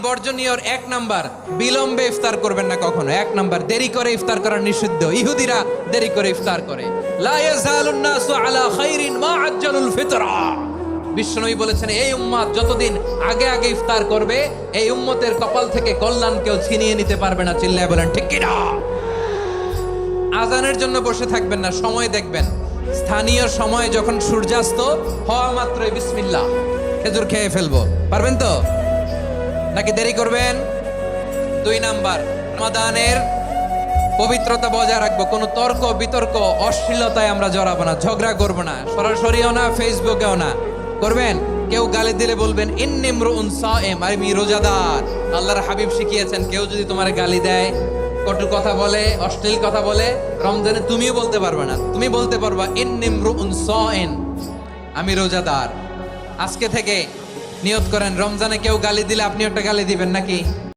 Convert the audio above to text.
বর্জনীয় এক নাম্বার, বিলম্বে ইফতার করবেন না কখনো। এক নাম্বার, দেরি করে ইফতার করা নিষিদ্ধ। ইহুদিরা দেরি করে ইফতার করে। লা ইয়াজালুন নাসু আলা খাইরিন মা আজ্জালুল ফিতরা। বিশ্বনবী বলেছেন, এই উম্মত যতদিন আগে আগে ইফতার করবে, এই উম্মতের কপাল থেকে কল্যাণ কেউ ছিনিয়ে নিতে পারবে না। চিল্লায় বলেন ঠিক কিনা? আজানের জন্য বসে থাকবেন না, সময় দেখবেন। স্থানীয় সময় যখন সূর্যাস্ত হওয়া মাত্রই বিসমিল্লাহ, খেজুর খেয়ে ফেলবো। পারবেন তো নাকি দেরি করবেন? 2 নাম্বার, রমাদানের পবিত্রতা বজায় রাখবো। কোনো তর্ক বিতর্ক অশ্লীলতায় আমরা জড়াবো না, ঝগড়া করবো না, সরাসরিও না, ফেসবুকেও না। করবেন কেউ গালি দিলে বলবেন ইন্নী ইমরুউন সায়েম, আমি রোজাদার। আল্লাহর হাবিব শিখিয়েছেন, কেউ যদি তোমার গালি দেয়, কটু কথা বলে, অশ্লীল কথা বলে, রমজানে তুমিও বলতে পারবে না। তুমি বলতে পারবা ইন্নী ইমরুউন সায়েম, আমি রোজাদার। আজকে থেকে নিয়ত করেন, রমজানে কেউ গালি দিলে আপনি একটা গালি দিবেন নাকি?